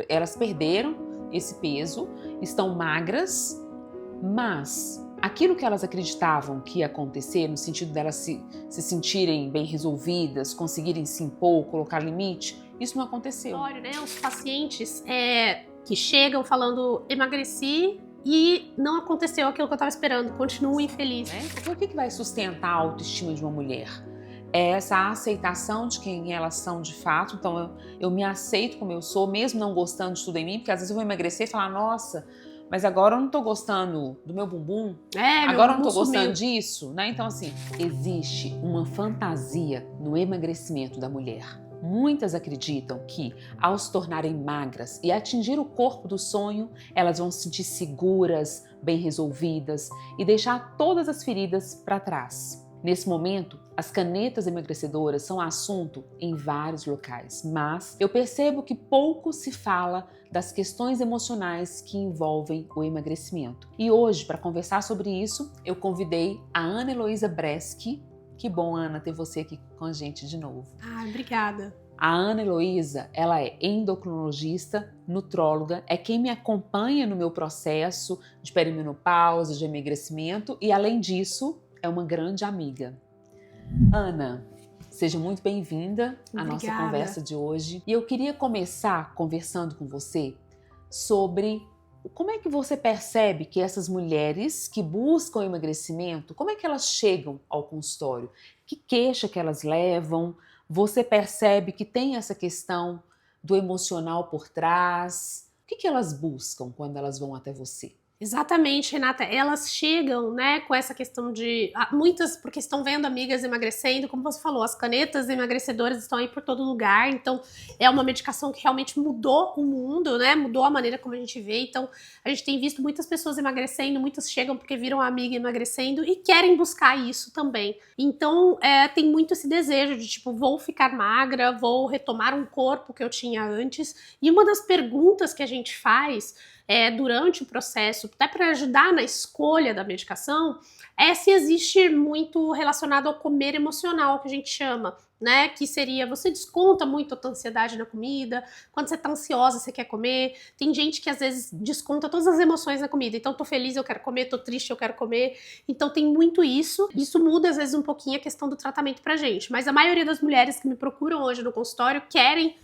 Elas perderam esse peso, estão magras, mas aquilo que elas acreditavam que ia acontecer, no sentido delas se sentirem bem resolvidas, conseguirem se impor, colocar limite, isso não aconteceu. Olha, né, os pacientes que chegam falando emagreci e não aconteceu aquilo que eu estava esperando, continuo infeliz. Porque o que vai sustentar a autoestima de uma mulher? É essa aceitação de quem elas são de fato. Então eu me aceito como eu sou, mesmo não gostando de tudo em mim, porque às vezes eu vou emagrecer e falar, nossa, mas agora eu não tô gostando do meu bumbum, agora eu não tô gostando disso, né? Então assim, existe uma fantasia no emagrecimento da mulher. Muitas acreditam que, ao se tornarem magras e atingir o corpo do sonho, elas vão se sentir seguras, bem resolvidas e deixar todas as feridas para trás. Nesse momento, as canetas emagrecedoras são assunto em vários locais, mas eu percebo que pouco se fala das questões emocionais que envolvem o emagrecimento. E hoje, para conversar sobre isso, eu convidei a Ana Heloísa Breschi. Que bom, Ana, ter você aqui com a gente de novo. Ah, obrigada. A Ana Heloísa, ela é endocrinologista, nutróloga, é quem me acompanha no meu processo de perimenopausa, de emagrecimento e, além disso, é uma grande amiga. Ana, seja muito bem-vinda à nossa conversa de hoje. E eu queria começar conversando com você sobre como é que você percebe que essas mulheres que buscam emagrecimento, como é que elas chegam ao consultório? Que queixa que elas levam? Você percebe que tem essa questão do emocional por trás? O que elas buscam quando elas vão até você? Exatamente, Renata. Elas chegam, né, com essa questão de... muitas porque estão vendo amigas emagrecendo, como você falou, as canetas emagrecedoras estão aí por todo lugar, então é uma medicação que realmente mudou o mundo, né, mudou a maneira como a gente vê, então a gente tem visto muitas pessoas emagrecendo, muitas chegam porque viram a amiga emagrecendo e querem buscar isso também. Então tem muito esse desejo de tipo, vou ficar magra, vou retomar um corpo que eu tinha antes, e uma das perguntas que a gente faz durante o processo, até para ajudar na escolha da medicação, é se existe muito relacionado ao comer emocional, que a gente chama, né? Que seria, você desconta muito a tua ansiedade na comida, quando você tá ansiosa, você quer comer. Tem gente que às vezes desconta todas as emoções na comida. Então, tô feliz, eu quero comer, tô triste, eu quero comer. Então, tem muito isso. Isso muda, às vezes, um pouquinho a questão do tratamento pra gente. Mas a maioria das mulheres que me procuram hoje no consultório querem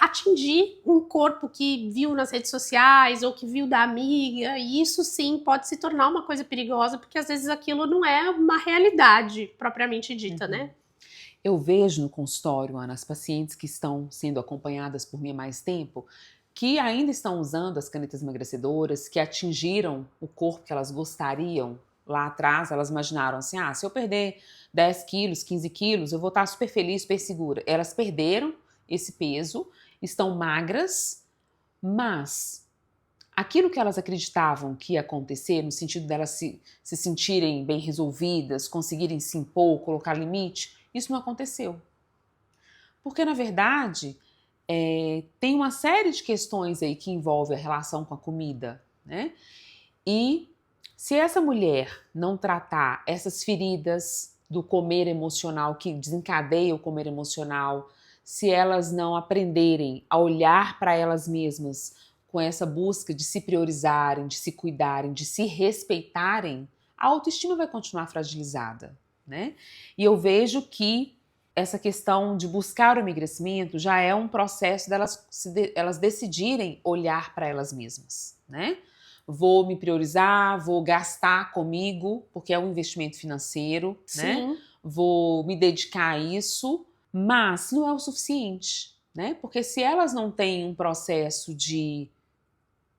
atingir um corpo que viu nas redes sociais ou que viu da amiga, e isso sim pode se tornar uma coisa perigosa, porque às vezes aquilo não é uma realidade propriamente dita, né? Eu vejo no consultório, Ana, as pacientes que estão sendo acompanhadas por mim há mais tempo, que ainda estão usando as canetas emagrecedoras, que atingiram o corpo que elas gostariam lá atrás. Elas imaginaram assim, se eu perder 10 quilos, 15 quilos, eu vou estar super feliz, super segura. Elas perderam esse peso, estão magras, mas aquilo que elas acreditavam que ia acontecer, no sentido delas se sentirem bem resolvidas, conseguirem se impor, colocar limite, isso não aconteceu. Porque, na verdade, tem uma série de questões aí que envolvem a relação com a comida, né? E se essa mulher não tratar essas feridas do comer emocional, que desencadeia o comer emocional, se elas não aprenderem a olhar para elas mesmas com essa busca de se priorizarem, de se cuidarem, de se respeitarem, a autoestima vai continuar fragilizada, né? E eu vejo que essa questão de buscar o emagrecimento já é um processo delas decidirem olhar para elas mesmas, né? Vou me priorizar, vou gastar comigo, porque é um investimento financeiro, né? Vou me dedicar a isso, mas não é o suficiente, né? Porque se elas não têm um processo de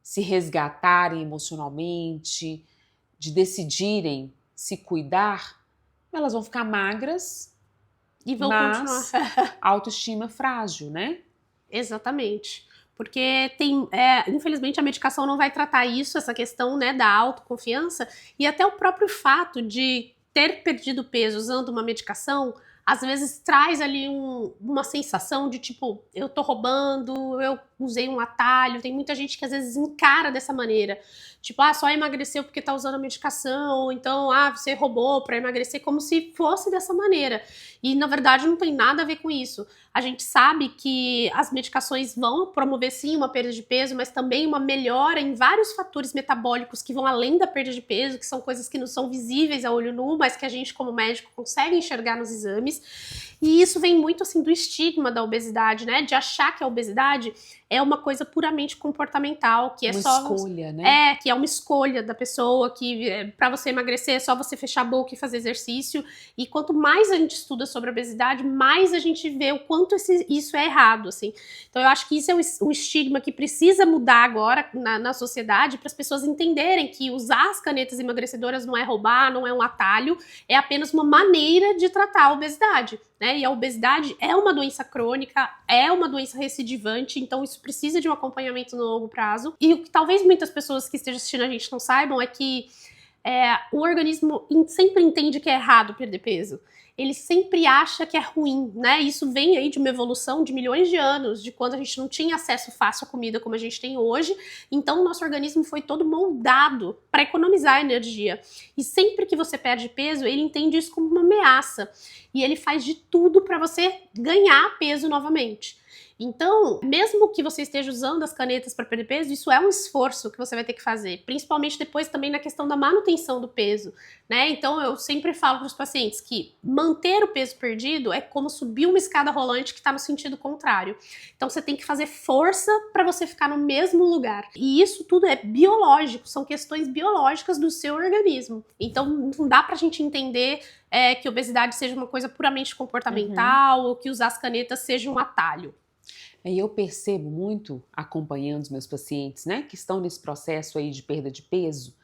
se resgatarem emocionalmente, de decidirem se cuidar, elas vão ficar magras e vão mas continuar. autoestima frágil, né? Exatamente. Porque infelizmente a medicação não vai tratar isso, essa questão, né, da autoconfiança, e até o próprio fato de ter perdido peso usando uma medicação às vezes traz ali uma sensação de tipo, eu tô roubando, eu usei um atalho. Tem muita gente que às vezes encara dessa maneira. Tipo, só emagreceu porque tá usando a medicação, ou então, você roubou pra emagrecer, como se fosse dessa maneira. E na verdade não tem nada a ver com isso. A gente sabe que as medicações vão promover sim uma perda de peso, mas também uma melhora em vários fatores metabólicos que vão além da perda de peso, que são coisas que não são visíveis a olho nu, mas que a gente como médico consegue enxergar nos exames. E isso vem muito assim do estigma da obesidade, né? De achar que a obesidade é uma coisa puramente comportamental, que é uma só escolha, né? que é uma escolha da pessoa, que para você emagrecer é só você fechar a boca e fazer exercício. E quanto mais a gente estuda sobre a obesidade, mais a gente vê o quanto isso é errado, assim. Então eu acho que isso é um estigma que precisa mudar agora na sociedade, para as pessoas entenderem que usar as canetas emagrecedoras não é roubar, não é um atalho, é apenas uma maneira de tratar a obesidade, né? E a obesidade é uma doença crônica, é uma doença recidivante, então isso precisa de um acompanhamento no longo prazo. E o que talvez muitas pessoas que estejam assistindo a gente não saibam é que o organismo sempre entende que é errado perder peso. Ele sempre acha que é ruim, né? Isso vem aí de uma evolução de milhões de anos, de quando a gente não tinha acesso fácil à comida como a gente tem hoje. Então o nosso organismo foi todo moldado para economizar energia. E sempre que você perde peso, ele entende isso como uma ameaça. E ele faz de tudo para você ganhar peso novamente. Então, mesmo que você esteja usando as canetas para perder peso, isso é um esforço que você vai ter que fazer, principalmente depois também na questão da manutenção do peso, né? Então, eu sempre falo para os pacientes que manter o peso perdido é como subir uma escada rolante que está no sentido contrário. Então, você tem que fazer força para você ficar no mesmo lugar. E isso tudo é biológico, são questões biológicas do seu organismo. Então, não dá para a gente entender que obesidade seja uma coisa puramente comportamental ou que usar as canetas seja um atalho. E eu percebo muito, acompanhando os meus pacientes, né, que estão nesse processo aí de perda de peso,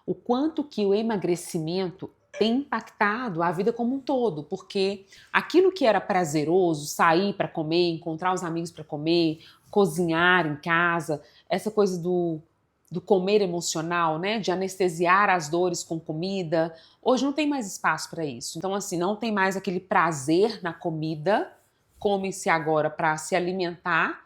o quanto que o emagrecimento tem impactado a vida como um todo, porque aquilo que era prazeroso, sair para comer, encontrar os amigos para comer, cozinhar em casa, essa coisa do comer emocional, né, de anestesiar as dores com comida, hoje não tem mais espaço para isso. Então, assim, não tem mais aquele prazer na comida, come-se agora para se alimentar,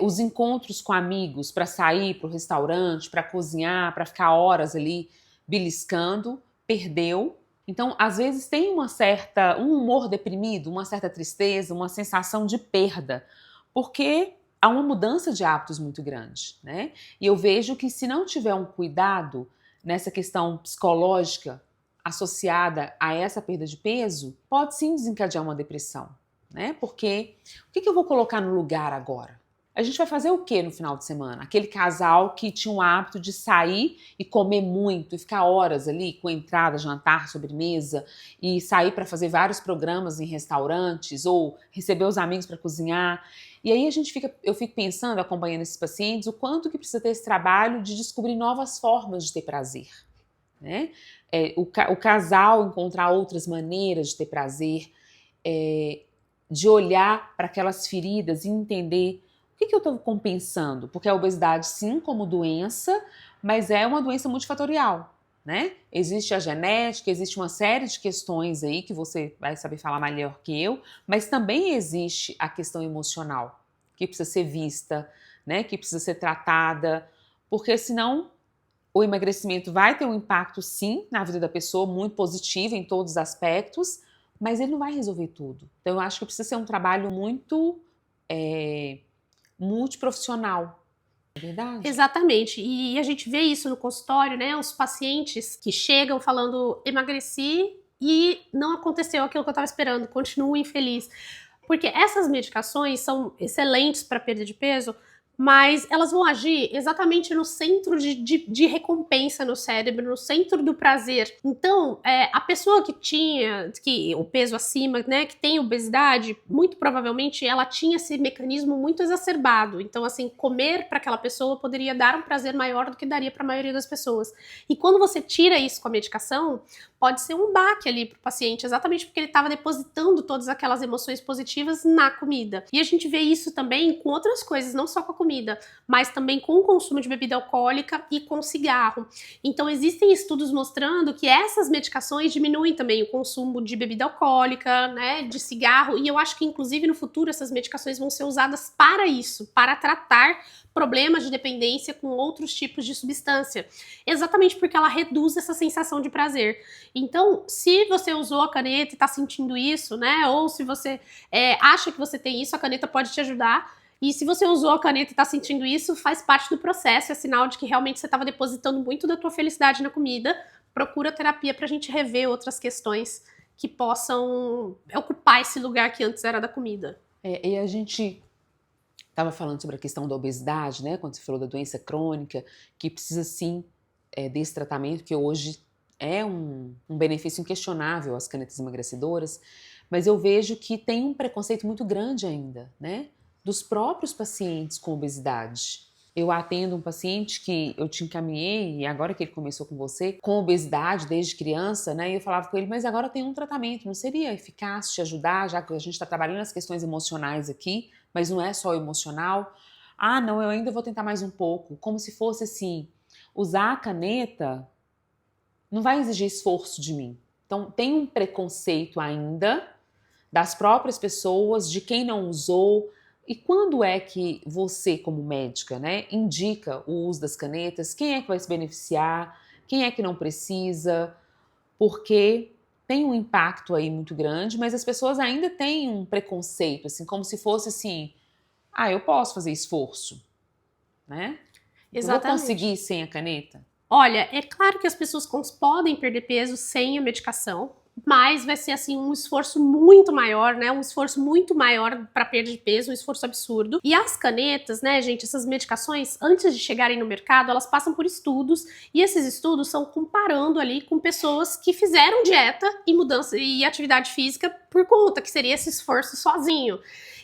os encontros com amigos, para sair para o restaurante, para cozinhar, para ficar horas ali beliscando, perdeu. Então, às vezes tem um humor deprimido, uma certa tristeza, uma sensação de perda, porque há uma mudança de hábitos muito grande, né? E eu vejo que se não tiver um cuidado nessa questão psicológica associada a essa perda de peso, pode sim desencadear uma depressão. Né? Porque o que eu vou colocar no lugar agora? A gente vai fazer o que no final de semana? Aquele casal que tinha o hábito de sair e comer muito e ficar horas ali com entrada, jantar, sobremesa e sair para fazer vários programas em restaurantes ou receber os amigos para cozinhar. E aí eu fico pensando, acompanhando esses pacientes, o quanto que precisa ter esse trabalho de descobrir novas formas de ter prazer. Né? O casal encontrar outras maneiras de ter prazer, de olhar para aquelas feridas e entender o que eu estou compensando, porque a obesidade sim como doença, mas é uma doença multifatorial, né? Existe a genética, existe uma série de questões aí que você vai saber falar melhor que eu, mas também existe a questão emocional, que precisa ser vista, né? Que precisa ser tratada, porque senão o emagrecimento vai ter um impacto sim na vida da pessoa, muito positivo em todos os aspectos, mas ele não vai resolver tudo. Então eu acho que precisa ser um trabalho muito multiprofissional, não é verdade? Exatamente, e a gente vê isso no consultório, né? Os pacientes que chegam falando emagreci e não aconteceu aquilo que eu estava esperando, continuo infeliz. Porque essas medicações são excelentes para perda de peso, mas elas vão agir exatamente no centro de recompensa no cérebro, no centro do prazer. Então, a pessoa que o peso acima, né, que tem obesidade, muito provavelmente ela tinha esse mecanismo muito exacerbado. Então, assim, comer para aquela pessoa poderia dar um prazer maior do que daria para a maioria das pessoas. E quando você tira isso com a medicação, pode ser um baque ali para o paciente, exatamente porque ele estava depositando todas aquelas emoções positivas na comida. E a gente vê isso também com outras coisas, não só com a comida, mas também com o consumo de bebida alcoólica e com cigarro. Então existem estudos mostrando que essas medicações diminuem também o consumo de bebida alcoólica, né, de cigarro, e eu acho que inclusive no futuro essas medicações vão ser usadas para isso, para tratar problemas de dependência com outros tipos de substância, exatamente porque ela reduz essa sensação de prazer. Então, se você usou a caneta e está sentindo isso, né, ou se você acha que você tem isso, a caneta pode te ajudar. E se você usou a caneta e está sentindo isso, faz parte do processo, é sinal de que realmente você estava depositando muito da tua felicidade na comida. Procura terapia para a gente rever outras questões que possam ocupar esse lugar que antes era da comida. E a gente estava falando sobre a questão da obesidade, né? Quando você falou da doença crônica, que precisa sim desse tratamento, que hoje é um benefício inquestionável às canetas emagrecedoras, mas eu vejo que tem um preconceito muito grande ainda, né? Dos próprios pacientes com obesidade. Eu atendo um paciente que eu te encaminhei, e agora que ele começou com você, com obesidade desde criança, né? E eu falava com ele, mas agora tem um tratamento, não seria eficaz te ajudar, já que a gente está trabalhando as questões emocionais aqui, mas não é só o emocional. Ah, não, eu ainda vou tentar mais um pouco. Como se fosse assim, usar a caneta não vai exigir esforço de mim. Então, tem um preconceito ainda das próprias pessoas, de quem não usou. E quando é que você, como médica, né, indica o uso das canetas? Quem é que vai se beneficiar? Quem é que não precisa? Porque tem um impacto aí muito grande, mas as pessoas ainda têm um preconceito, assim, como se fosse assim, eu posso fazer esforço, né? Eu vou Exatamente. conseguir sem a caneta? Olha, é claro que as pessoas podem perder peso sem a medicação, mas vai ser assim um esforço muito maior, né? Um esforço muito maior para perda de peso, um esforço absurdo. E as canetas, né, gente, essas medicações, antes de chegarem no mercado, elas passam por estudos, e esses estudos são comparando ali com pessoas que fizeram dieta e mudança e atividade física por conta, que seria esse esforço sozinho.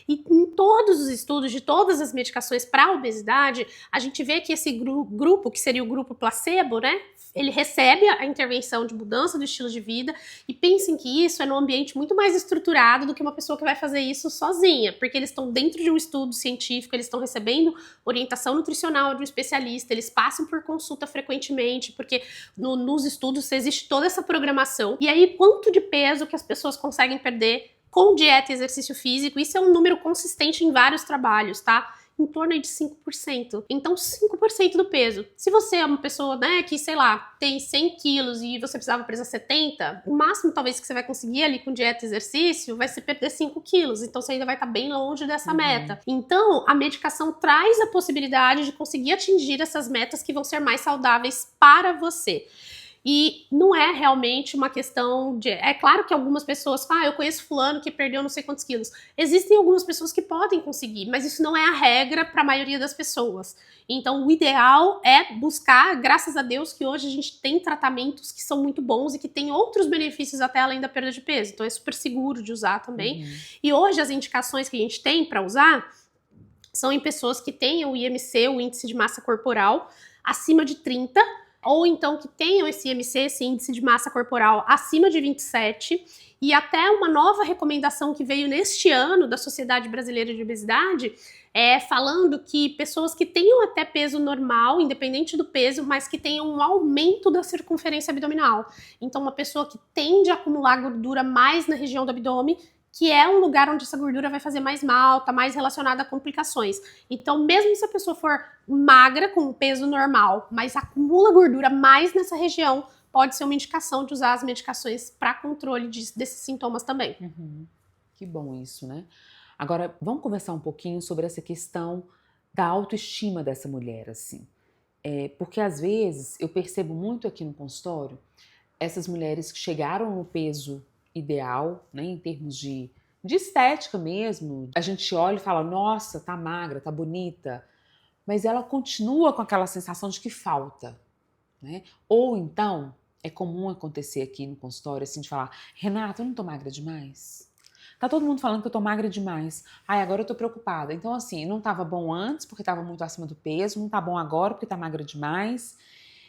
E em todos os estudos de todas as medicações para obesidade, a gente vê que esse grupo, que seria o grupo placebo, né? Ele recebe a intervenção de mudança do estilo de vida, e pensem que isso é num ambiente muito mais estruturado do que uma pessoa que vai fazer isso sozinha, porque eles estão dentro de um estudo científico, eles estão recebendo orientação nutricional de um especialista, eles passam por consulta frequentemente, porque nos estudos existe toda essa programação. E aí, quanto de peso que as pessoas conseguem perder com dieta e exercício físico? Isso é um número consistente em vários trabalhos, tá? Em torno de 5%. Então, 5% do peso. Se você é uma pessoa, né, que, sei lá, tem 100 quilos e você precisava pesar 70, o máximo talvez que você vai conseguir ali com dieta e exercício vai ser perder 5 quilos. Então, você ainda vai estar bem longe dessa meta. Então, a medicação traz a possibilidade de conseguir atingir essas metas que vão ser mais saudáveis para você. E não é realmente uma questão de... É claro que algumas pessoas falam, eu conheço fulano que perdeu não sei quantos quilos. Existem algumas pessoas que podem conseguir, mas isso não é a regra para a maioria das pessoas. Então, o ideal é buscar, graças a Deus, que hoje a gente tem tratamentos que são muito bons e que tem outros benefícios até além da perda de peso. Então, é super seguro de usar também. E hoje, as indicações que a gente tem para usar são em pessoas que têm o IMC, o índice de massa corporal, acima de 30, ou então que tenham esse IMC, esse índice de massa corporal, acima de 27, e até uma nova recomendação que veio neste ano da Sociedade Brasileira de Obesidade, falando que pessoas que tenham até peso normal, independente do peso, mas que tenham um aumento da circunferência abdominal. Então, uma pessoa que tende a acumular gordura mais na região do abdômen, que é um lugar onde essa gordura vai fazer mais mal, tá mais relacionada a complicações. Então, mesmo se a pessoa for magra, com peso normal, mas acumula gordura mais nessa região, pode ser uma indicação de usar as medicações para controle desses sintomas também. Que bom isso, né? Agora, vamos conversar um pouquinho sobre essa questão da autoestima dessa mulher, assim. Porque às vezes eu percebo muito aqui no consultório essas mulheres que chegaram no peso ideal, né, em termos de estética mesmo. A gente olha e fala, nossa, tá magra, tá bonita, mas ela continua com aquela sensação de que falta, né? Ou então, é comum acontecer aqui no consultório, assim, de falar, Renata, eu não tô magra demais? Tá todo mundo falando que eu tô magra demais. Agora eu tô preocupada. Então, assim, não tava bom antes, porque tava muito acima do peso, não tá bom agora, porque tá magra demais.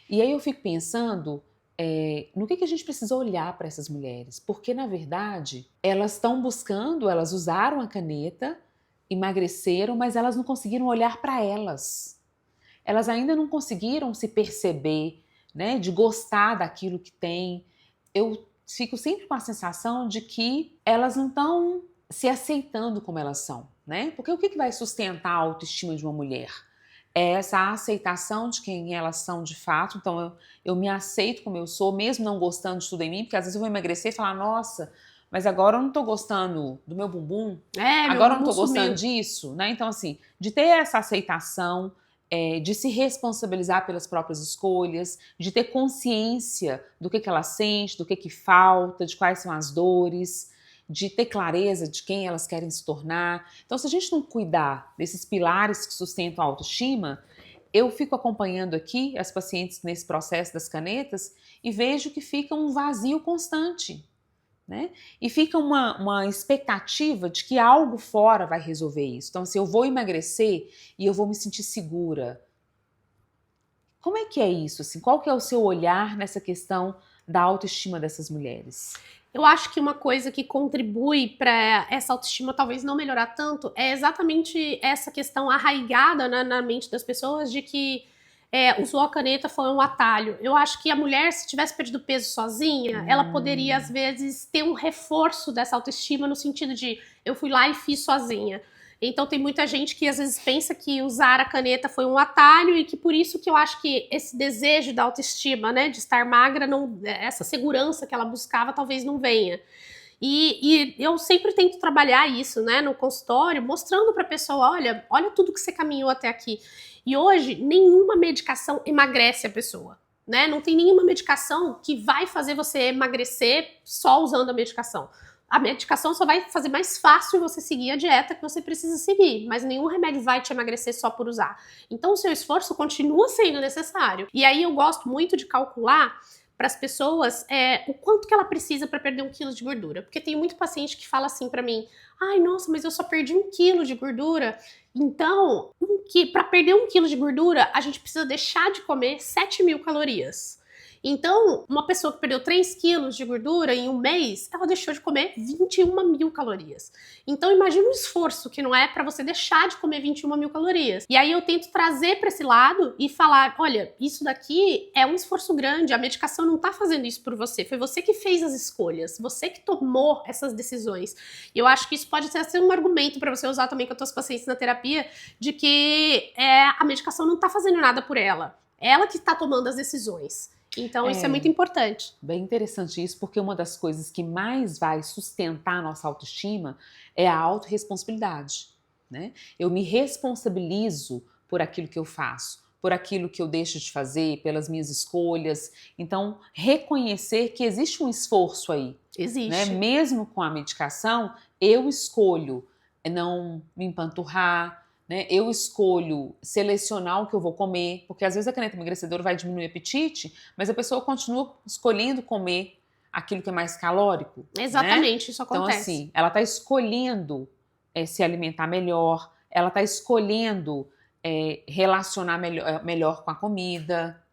E aí eu fico pensando... no que a gente precisa olhar para essas mulheres, porque na verdade elas estão buscando, elas usaram a caneta emagreceram, mas elas não conseguiram olhar para elas. Elas ainda não conseguiram se perceber, né, de gostar daquilo que tem. Eu fico sempre com a sensação de que elas não estão se aceitando como elas são, né? Porque o que vai sustentar a autoestima de uma mulher? É essa aceitação de quem elas são de fato. Então eu me aceito como eu sou, mesmo não gostando de tudo em mim, porque às vezes eu vou emagrecer e falar, nossa, mas agora eu não tô gostando do meu bumbum, Meu agora eu não bumbum tô gostando sumiu. disso, né? Então assim, de ter essa aceitação, de se responsabilizar pelas próprias escolhas, de ter consciência do que ela sente, do que falta, de quais são as dores, de ter clareza de quem elas querem se tornar. Então, se a gente não cuidar desses pilares que sustentam a autoestima, eu fico acompanhando aqui as pacientes nesse processo das canetas e vejo que fica um vazio constante, né? E fica uma expectativa de que algo fora vai resolver isso. Então, se eu vou emagrecer e eu vou me sentir segura, como é que é isso? Assim, qual que é o seu olhar nessa questão da autoestima dessas mulheres? Eu acho que uma coisa que contribui para essa autoestima talvez não melhorar tanto é exatamente essa questão arraigada na mente das pessoas de que usou a caneta foi um atalho. Eu acho que a mulher, se tivesse perdido peso sozinha, ela poderia, às vezes, ter um reforço dessa autoestima no sentido de eu fui lá e fiz sozinha. Então tem muita gente que às vezes pensa que usar a caneta foi um atalho e que por isso que eu acho que esse desejo da autoestima, né, de estar magra, essa segurança que ela buscava talvez não venha. E eu sempre tento trabalhar isso, né, no consultório, mostrando para a pessoa, olha tudo que você caminhou até aqui. E hoje, nenhuma medicação emagrece a pessoa, né? Não tem nenhuma medicação que vai fazer você emagrecer só usando a medicação. A medicação só vai fazer mais fácil você seguir a dieta que você precisa seguir, mas nenhum remédio vai te emagrecer só por usar. Então o seu esforço continua sendo necessário. E aí eu gosto muito de calcular para as pessoas o quanto que ela precisa para perder 1 quilo de gordura. Porque tem muito paciente que fala assim para mim, ai, nossa, mas eu só perdi 1 quilo de gordura. Então, para perder 1 quilo de gordura, a gente precisa deixar de comer 7.000 calorias. Então, uma pessoa que perdeu 3 quilos de gordura em um mês, ela deixou de comer 21.000 calorias. Então, imagina o esforço que não é para você deixar de comer 21.000 calorias. E aí eu tento trazer para esse lado e falar, olha, isso daqui é um esforço grande, a medicação não tá fazendo isso por você, foi você que fez as escolhas, você que tomou essas decisões. E eu acho que isso pode ser um argumento para você usar também com as suas pacientes na terapia, de que a medicação não tá fazendo nada por ela. Ela que tá tomando as decisões. Então isso é muito importante. Bem interessante isso, porque uma das coisas que mais vai sustentar a nossa autoestima é a autorresponsabilidade, né? Eu me responsabilizo por aquilo que eu faço, por aquilo que eu deixo de fazer, pelas minhas escolhas. Então, reconhecer que existe um esforço aí. Existe. Né? Mesmo com a medicação, eu escolho não me empanturrar, né? Eu escolho selecionar o que eu vou comer, porque às vezes a caneta emagrecedora vai diminuir o apetite, mas a pessoa continua escolhendo comer aquilo que é mais calórico. Exatamente, né? isso acontece. Então, assim, ela está escolhendo se alimentar melhor, ela está escolhendo relacionar melhor com a comida.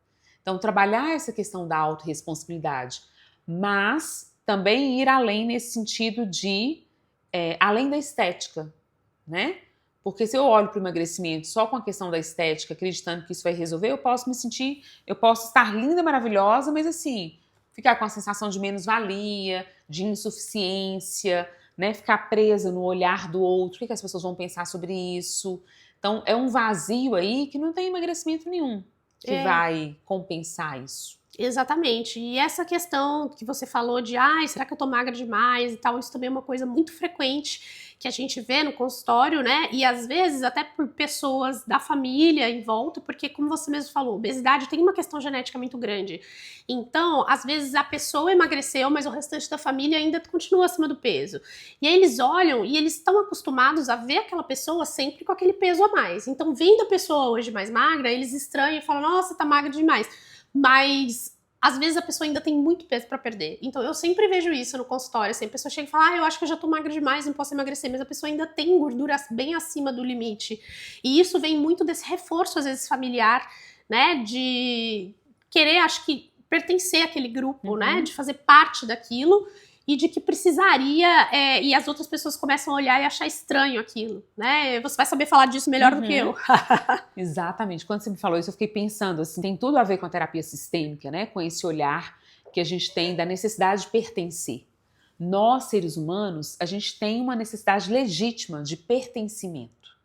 Então, trabalhar essa questão da autorresponsabilidade, mas também ir além nesse sentido de, além da estética, né? Porque se eu olho para o emagrecimento só com a questão da estética, acreditando que isso vai resolver, eu posso estar linda, maravilhosa, mas assim, ficar com a sensação de menos-valia, de insuficiência, né? Ficar presa no olhar do outro, o que as pessoas vão pensar sobre isso. Então, é um vazio aí que não tem emagrecimento nenhum que vai compensar isso. Exatamente. E essa questão que você falou de, será que eu tô magra demais e tal, isso também é uma coisa muito frequente que a gente vê no consultório, né? E às vezes até por pessoas da família em volta, porque como você mesmo falou, obesidade tem uma questão genética muito grande. Então, às vezes a pessoa emagreceu, mas o restante da família ainda continua acima do peso. E aí eles olham e eles estão acostumados a ver aquela pessoa sempre com aquele peso a mais. Então, vendo a pessoa hoje mais magra, eles estranham e falam, nossa, tá magra demais. Mas às vezes a pessoa ainda tem muito peso pra perder. Então eu sempre vejo isso no consultório, assim, a pessoa chega e fala, eu acho que eu já tô magra demais, não posso emagrecer, mas a pessoa ainda tem gordura bem acima do limite. E isso vem muito desse reforço, às vezes, familiar, né, de querer, acho que, pertencer àquele grupo, né, de fazer parte daquilo. e de que precisaria, e as outras pessoas começam a olhar e achar estranho aquilo, né? Você vai saber falar disso melhor do que eu. Exatamente. Quando você me falou isso, eu fiquei pensando assim, tem tudo a ver com a terapia sistêmica, né? Com esse olhar que a gente tem da necessidade de pertencer. Nós, seres humanos, a gente tem uma necessidade legítima de pertencimento.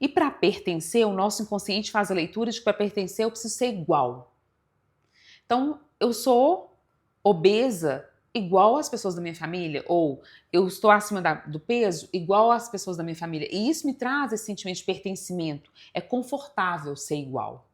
E para pertencer, o nosso inconsciente faz a leitura de que para pertencer eu preciso ser igual. Então, eu sou obesa igual às pessoas da minha família, ou eu estou acima do peso igual às pessoas da minha família. E isso me traz esse sentimento de pertencimento. É confortável ser igual.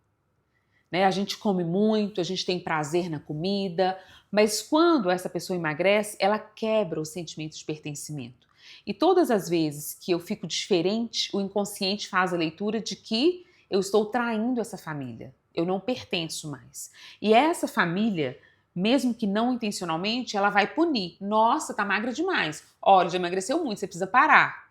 Né? A gente come muito, a gente tem prazer na comida, mas quando essa pessoa emagrece, ela quebra o sentimento de pertencimento. E todas as vezes que eu fico diferente, o inconsciente faz a leitura de que eu estou traindo essa família. Eu não pertenço mais. E essa família, mesmo que não intencionalmente, ela vai punir. Nossa, tá magra demais. Olha, já emagreceu muito, você precisa parar.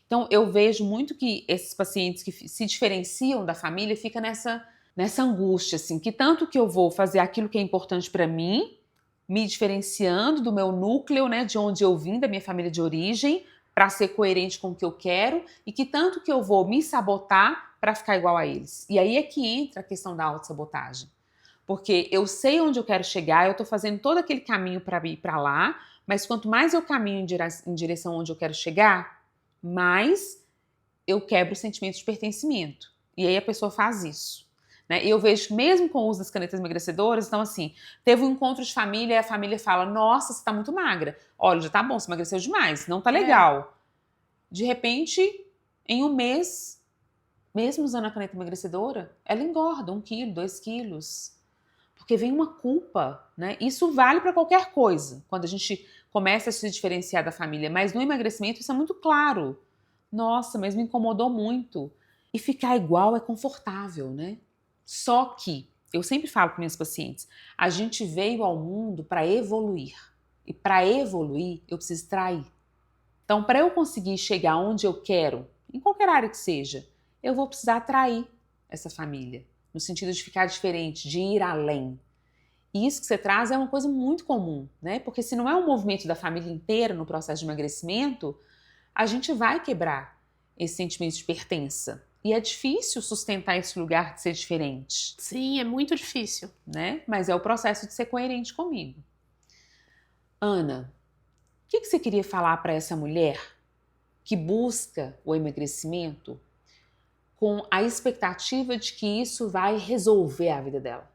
Então, eu vejo muito que esses pacientes que se diferenciam da família ficam nessa angústia, assim, que tanto que eu vou fazer aquilo que é importante para mim, me diferenciando do meu núcleo, né, de onde eu vim, da minha família de origem, para ser coerente com o que eu quero, e que tanto que eu vou me sabotar para ficar igual a eles. E aí é que entra a questão da autossabotagem. Porque eu sei onde eu quero chegar, eu estou fazendo todo aquele caminho para ir para lá, mas quanto mais eu caminho em direção onde eu quero chegar, mais eu quebro o sentimento de pertencimento. E aí a pessoa faz isso. Né? E eu vejo que mesmo com o uso das canetas emagrecedoras, então assim, teve um encontro de família e a família fala, nossa, você tá muito magra. Olha, já tá bom, você emagreceu demais, não tá legal. De repente, em um mês, mesmo usando a caneta emagrecedora, ela engorda 1 quilo, 2 quilos. Porque vem uma culpa, né? Isso vale para qualquer coisa, quando a gente começa a se diferenciar da família. Mas no emagrecimento isso é muito claro. Nossa, mas me incomodou muito. E ficar igual é confortável, né? Só que, eu sempre falo para minhas pacientes, a gente veio ao mundo para evoluir. E para evoluir, eu preciso trair. Então, para eu conseguir chegar onde eu quero, em qualquer área que seja, eu vou precisar atrair essa família. No sentido de ficar diferente, de ir além. E isso que você traz é uma coisa muito comum, né? Porque se não é um movimento da família inteira no processo de emagrecimento, a gente vai quebrar esse sentimento de pertença. E é difícil sustentar esse lugar de ser diferente. Sim, é muito difícil. Né? Mas é o processo de ser coerente comigo. Ana, o que você queria falar para essa mulher que busca o emagrecimento com a expectativa de que isso vai resolver a vida dela?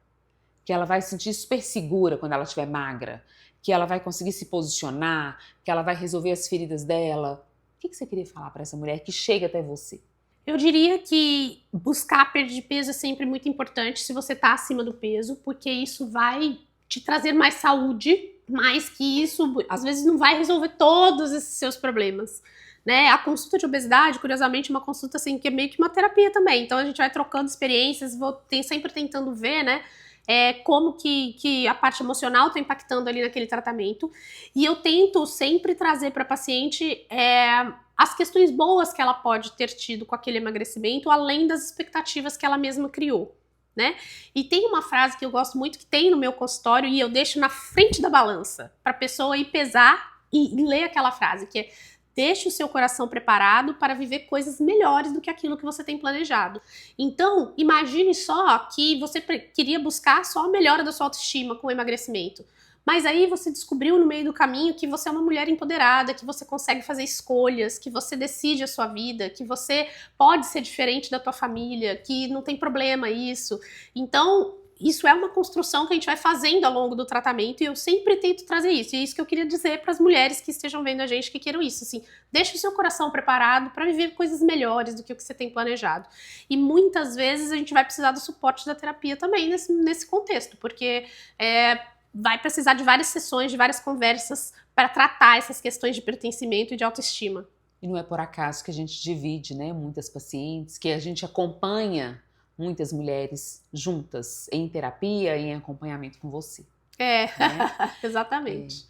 Que ela vai se sentir super segura quando ela estiver magra, que ela vai conseguir se posicionar, que ela vai resolver as feridas dela. O que você queria falar para essa mulher que chega até você? Eu diria que buscar perda de peso é sempre muito importante se você está acima do peso, porque isso vai te trazer mais saúde, mais que isso, às vezes não vai resolver todos esses seus problemas. Né? A consulta de obesidade, curiosamente, é uma consulta assim, que é meio que uma terapia também. Então a gente vai trocando experiências, sempre tentando ver, né? Como que a parte emocional está impactando ali naquele tratamento. E eu tento sempre trazer para a paciente as questões boas que ela pode ter tido com aquele emagrecimento, além das expectativas que ela mesma criou. Né? E tem uma frase que eu gosto muito, que tem no meu consultório, e eu deixo na frente da balança, para a pessoa ir pesar e ler aquela frase, que é: deixe o seu coração preparado para viver coisas melhores do que aquilo que você tem planejado. Então, imagine só que você queria buscar só a melhora da sua autoestima com o emagrecimento. Mas aí você descobriu no meio do caminho que você é uma mulher empoderada, que você consegue fazer escolhas, que você decide a sua vida, que você pode ser diferente da tua família, que não tem problema isso. Então, isso é uma construção que a gente vai fazendo ao longo do tratamento, e eu sempre tento trazer isso. E é isso que eu queria dizer para as mulheres que estejam vendo a gente, que queiram isso. Assim, deixe o seu coração preparado para viver coisas melhores do que o que você tem planejado. E muitas vezes a gente vai precisar do suporte da terapia também nesse contexto, porque vai precisar de várias sessões, de várias conversas para tratar essas questões de pertencimento e de autoestima. E não é por acaso que a gente divide, né, muitas pacientes, que a gente acompanha muitas mulheres juntas em terapia e em acompanhamento com você. Né? Exatamente.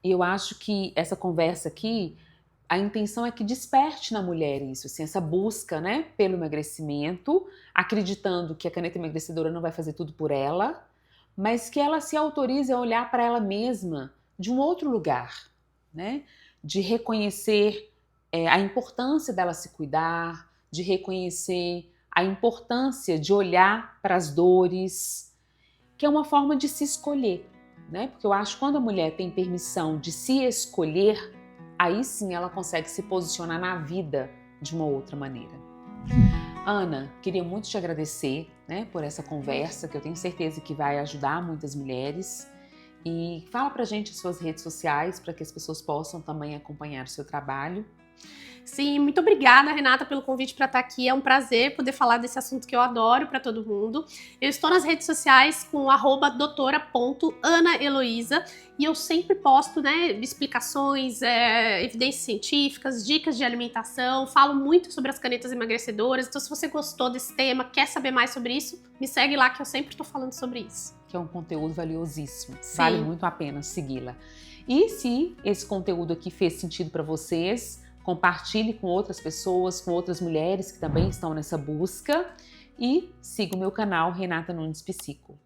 E eu acho que essa conversa aqui, a intenção é que desperte na mulher isso, assim, essa busca, né, pelo emagrecimento, acreditando que a caneta emagrecedora não vai fazer tudo por ela, mas que ela se autorize a olhar para ela mesma de um outro lugar, né? De reconhecer a importância dela se cuidar, de reconhecer a importância de olhar para as dores, que é uma forma de se escolher, né? Porque eu acho que quando a mulher tem permissão de se escolher, aí sim ela consegue se posicionar na vida de uma outra maneira. Ana, queria muito te agradecer, né, por essa conversa, que eu tenho certeza que vai ajudar muitas mulheres. E fala pra gente as suas redes sociais para que as pessoas possam também acompanhar o seu trabalho. Sim, muito obrigada, Renata, pelo convite para estar aqui. É um prazer poder falar desse assunto que eu adoro para todo mundo. Eu estou nas redes sociais com @doutora.anaheloisa e eu sempre posto, né, explicações, evidências científicas, dicas de alimentação, falo muito sobre as canetas emagrecedoras. Então, se você gostou desse tema, quer saber mais sobre isso, me segue lá que eu sempre estou falando sobre isso. Que é um conteúdo valiosíssimo. Sim. Vale muito a pena segui-la. E se esse conteúdo aqui fez sentido para vocês, compartilhe com outras pessoas, com outras mulheres que também estão nessa busca. E siga o meu canal, Renata Nunes Psico.